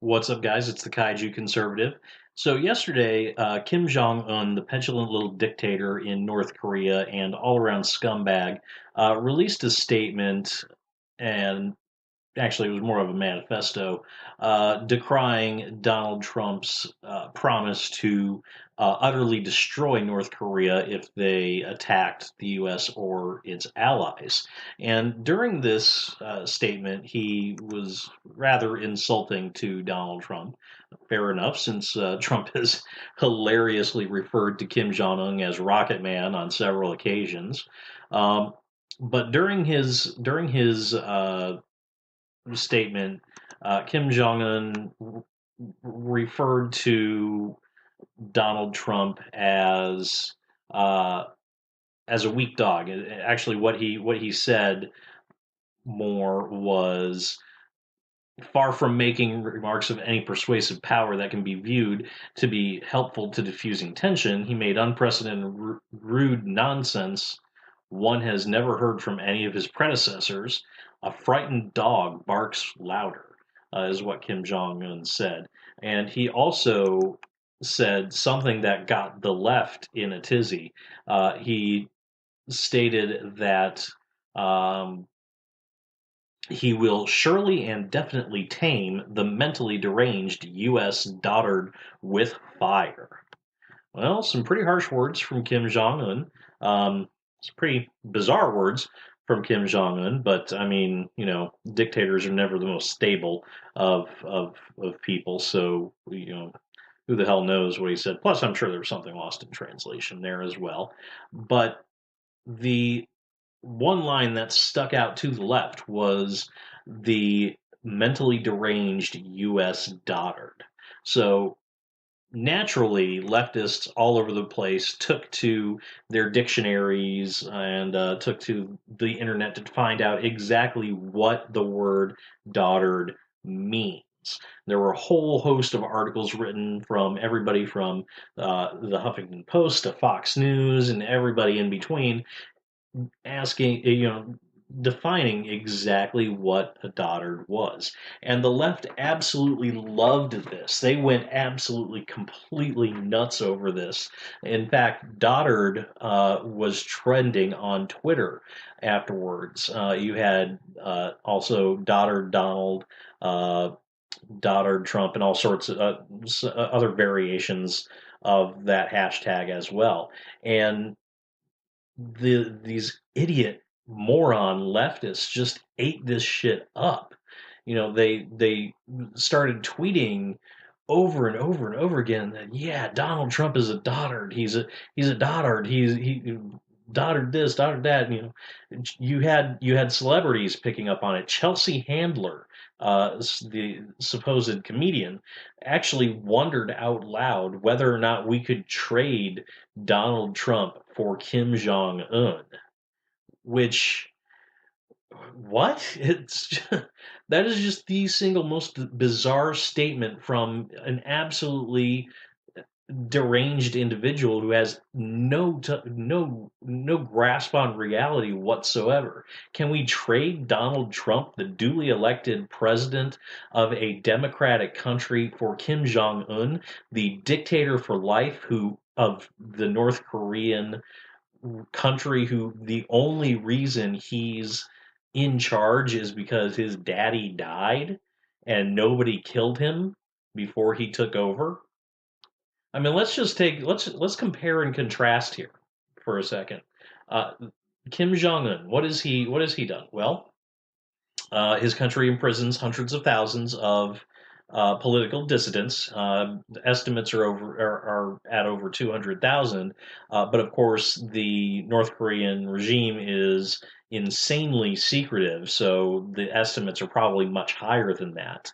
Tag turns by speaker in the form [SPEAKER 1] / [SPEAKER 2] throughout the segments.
[SPEAKER 1] What's up, guys? It's the Kaiju Conservative. So, yesterday, Kim Jong Un, the petulant little dictator in North Korea and all around scumbag, released a statement, and actually, it was more of a manifesto, decrying Donald Trump's promise to utterly destroy North Korea if they attacked the U.S. or its allies. And during this statement, he was rather insulting to Donald Trump. Fair enough, since Trump has hilariously referred to Kim Jong Un as Rocket Man on several occasions. Um, but during his statement, Kim Jong Un referred to Donald Trump uh, as a weak dog. Actually, what he said more was far from making remarks of any persuasive power that can be viewed to be helpful to diffusing tension. He made unprecedented, rude nonsense one has never heard from any of his predecessors. A frightened dog barks louder, is what Kim Jong Un said. And he also said something that got the left in a tizzy. He stated that um, he will surely and definitely tame the mentally deranged U.S. Dotard with fire. Well, some pretty harsh words from Kim Jong Un. It's pretty bizarre words from Kim Jong Un, but I mean, dictators are never the most stable of people. So who the hell knows what he said? Plus, I'm sure there was something lost in translation there as well. But the one line that stuck out to the left was the mentally deranged U.S. Dotard. So naturally, leftists all over the place took to their dictionaries and took to the internet to find out exactly what the word dotard means. There were a whole host of articles written from everybody from the Huffington Post to Fox News and everybody in between asking, defining exactly what a dotard was. And the left absolutely loved this. They went absolutely completely nuts over this. In fact, dotard was trending on Twitter afterwards. You had also Dotard Donald, uh, Dotard Trump, and all sorts of other variations of that hashtag as well. And these idiot moron leftists just ate this shit up. They started tweeting over and over and over again that yeah, Donald Trump is a dotard. He's a dotard. He dotard this, dotard that. You had celebrities picking up on it. Chelsea Handler, the supposed comedian, actually wondered out loud whether or not we could trade Donald Trump for Kim Jong Un, which what? That is just the single most bizarre statement from an absolutely deranged individual who has no grasp on reality whatsoever. Can we trade Donald Trump, the duly elected president of a democratic country, for Kim Jong Un, the dictator for life who of the North Korean country, who the only reason he's in charge is because his daddy died and nobody killed him before he took over? I mean, let's compare and contrast here for a second. Uh, Kim Jong Un, what has he done? Well, his country imprisons hundreds of thousands of political dissidents. Estimates are at over 200,000. But of course, the North Korean regime is insanely secretive, so the estimates are probably much higher than that.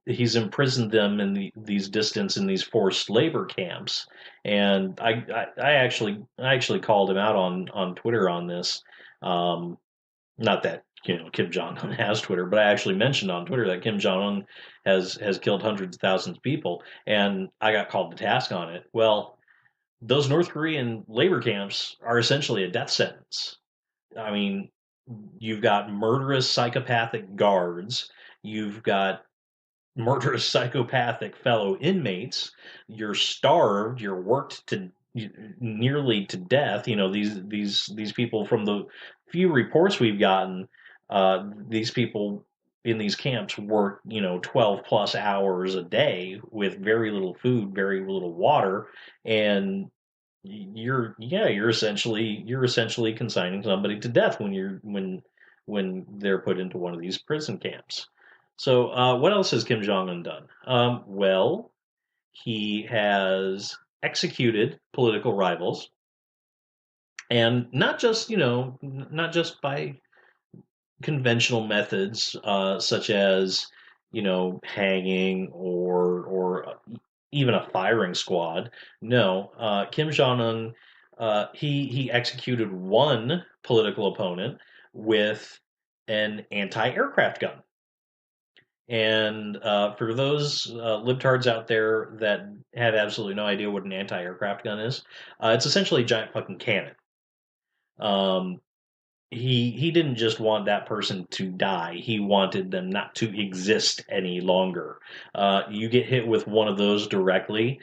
[SPEAKER 1] He's imprisoned them in these dissidents in these forced labor camps, and I actually called him out on Twitter on this. Not that Kim Jong Un has Twitter, but I actually mentioned on Twitter that Kim Jong Un has killed hundreds of thousands of people, and I got called to task on it. Well, those North Korean labor camps are essentially a death sentence. I mean, you've got murderous, psychopathic guards. You've got murderous, psychopathic fellow inmates. You're starved. You're worked to nearly to death. These people, from the few reports we've gotten, these people in these camps work 12 plus hours a day with very little food, very little water, and you're essentially consigning somebody to death when they're put into one of these prison camps. So, what else has Kim Jong Un done? Well, he has executed political rivals, and not just by conventional methods, such as hanging or even a firing squad. No, Kim Jong Un, he executed one political opponent with an anti-aircraft gun. And for those libtards out there that have absolutely no idea what an anti-aircraft gun is, it's essentially a giant fucking cannon. Um, he didn't just want that person to die. He wanted them not to exist any longer. You get hit with one of those directly,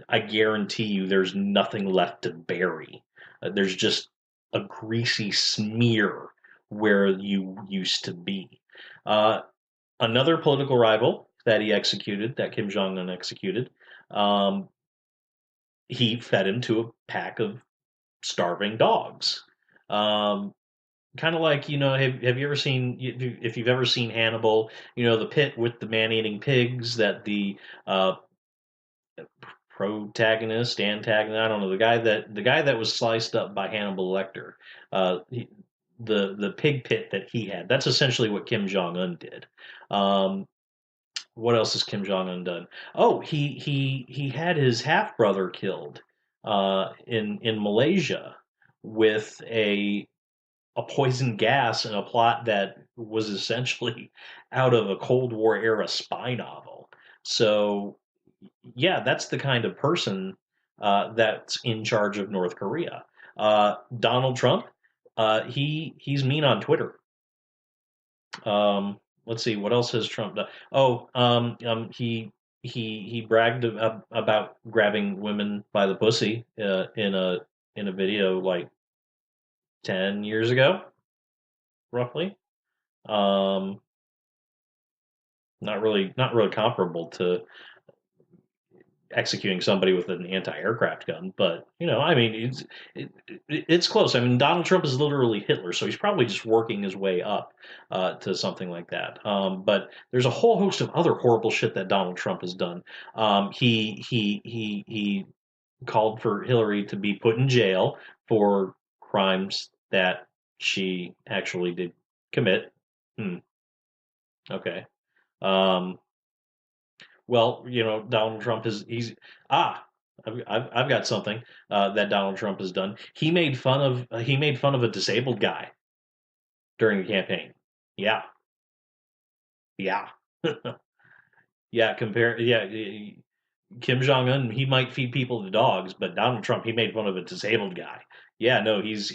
[SPEAKER 1] I guarantee you there's nothing left to bury. There's just a greasy smear where you used to be. Uh, Another political rival that Kim Jong Un executed, um, he fed him to a pack of starving dogs. Um, Kind of like, have you ever seen, if you've ever seen Hannibal, the pit with the man-eating pigs that the uh, protagonist, antagonist, I don't know, the guy that was sliced up by Hannibal Lecter, the pig pit that he had. That's essentially what Kim Jong Un did. Um, what else has Kim Jong Un done? Oh, he had his half brother killed in Malaysia with a poison gas in a plot that was essentially out of a Cold War era spy novel. So, yeah, that's the kind of person that's in charge of North Korea. Donald Trump, he's mean on Twitter. Let's see, what else has Trump done? Oh, he bragged about grabbing women by the pussy in a video like 10 years ago, roughly. Um, not really comparable to executing somebody with an anti-aircraft gun, but I mean, it's close. I mean, Donald Trump is literally Hitler, so he's probably just working his way up to something like that. But there's a whole host of other horrible shit that Donald Trump has done. He called for Hillary to be put in jail for crimes that she actually did commit. Hmm, okay. Um, Well, Donald Trump I've got something that Donald Trump has done. He made fun of a disabled guy during the campaign. Yeah, yeah, yeah. Kim Jong Un, he might feed people to dogs, but Donald Trump, he made fun of a disabled guy. Yeah, no, he's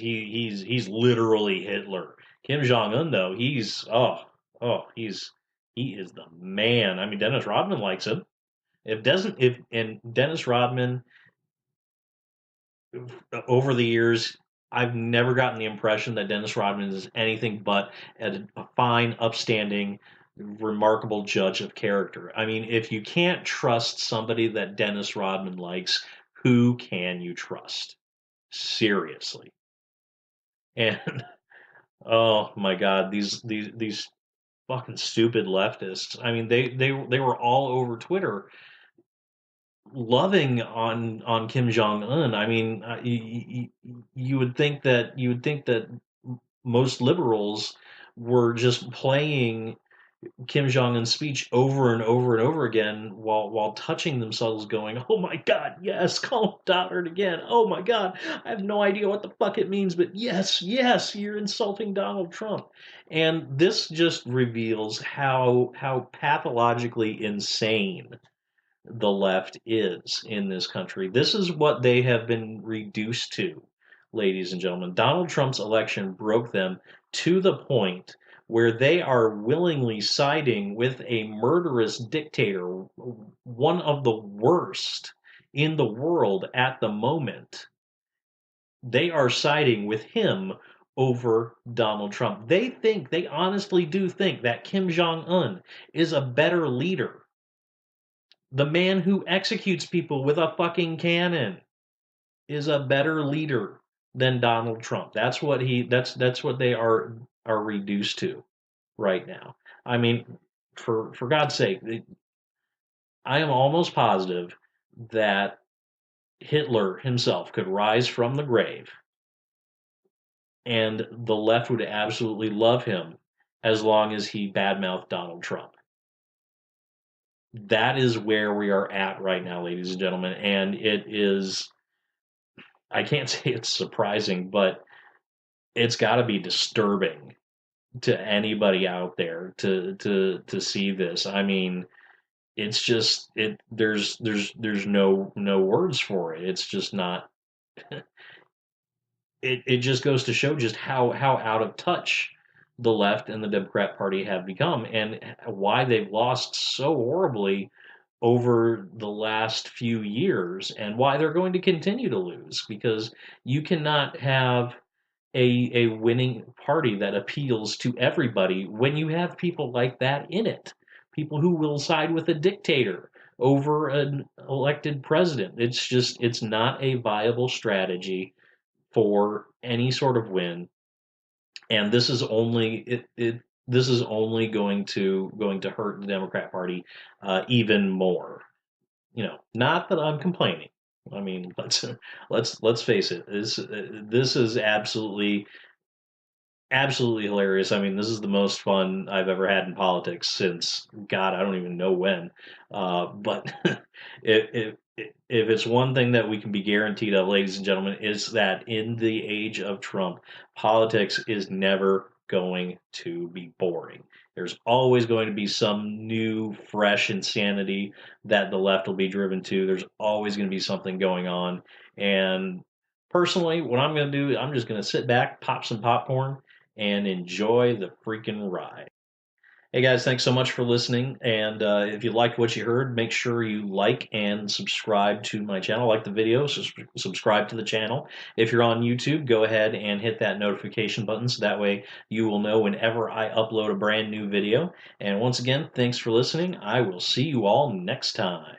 [SPEAKER 1] literally Hitler. Kim Jong Un, though, he is the man. I mean, Dennis Rodman likes him. If doesn't if and Dennis Rodman, over the years, I've never gotten the impression that Dennis Rodman is anything but a fine, upstanding, remarkable judge of character. I mean, if you can't trust somebody that Dennis Rodman likes, who can you trust? Seriously. And oh my God, these fucking stupid leftists. I mean, they were all over Twitter loving on Kim Jong Un. I mean, you would think that most liberals were just playing Kim Jong Un's speech over and over and over again while touching themselves, going, "Oh my God, yes, call him Dotard again. Oh my God, I have no idea what the fuck it means, but yes, yes, you're insulting Donald Trump." And this just reveals how pathologically insane the left is in this country. This is what they have been reduced to, ladies and gentlemen. Donald Trump's election broke them to the point where they are willingly siding with a murderous dictator, one of the worst in the world at the moment. They are siding with him over Donald Trump. They honestly do think that Kim Jong Un is a better leader. The man who executes people with a fucking cannon is a better leader than Donald Trump. That's what they are reduced to right now. I mean, for God's sake, I am almost positive that Hitler himself could rise from the grave and the left would absolutely love him as long as he badmouthed Donald Trump. That is where we are at right now, ladies and gentlemen, and it is, I can't say it's surprising, but it's got to be disturbing to anybody out there to see this. I mean, it's just there's no words for it. It's just not. It just goes to show just how out of touch the left and the Democrat Party have become, and why they've lost so horribly over the last few years, and why they're going to continue to lose, because you cannot have a winning party that appeals to everybody when you have people like that in it. People who will side with a dictator over an elected president. It's not a viable strategy for any sort of win, and this is only going to hurt the Democrat Party even more. Not that I'm complaining. I mean, let's face it. This is absolutely hilarious. I mean, this is the most fun I've ever had in politics since, God, I don't even know when. But if it's one thing that we can be guaranteed of, ladies and gentlemen, is that in the age of Trump, politics is never going to be boring. There's always going to be some new, fresh insanity that the left will be driven to. There's always going to be something going on. And personally, what I'm going to do, I'm just going to sit back, pop some popcorn, and enjoy the freaking ride. Hey guys, thanks so much for listening. And if you liked what you heard, make sure you like and subscribe to my channel. Like the video, so subscribe to the channel. If you're on YouTube, go ahead and hit that notification button so that way you will know whenever I upload a brand new video. And once again, thanks for listening. I will see you all next time.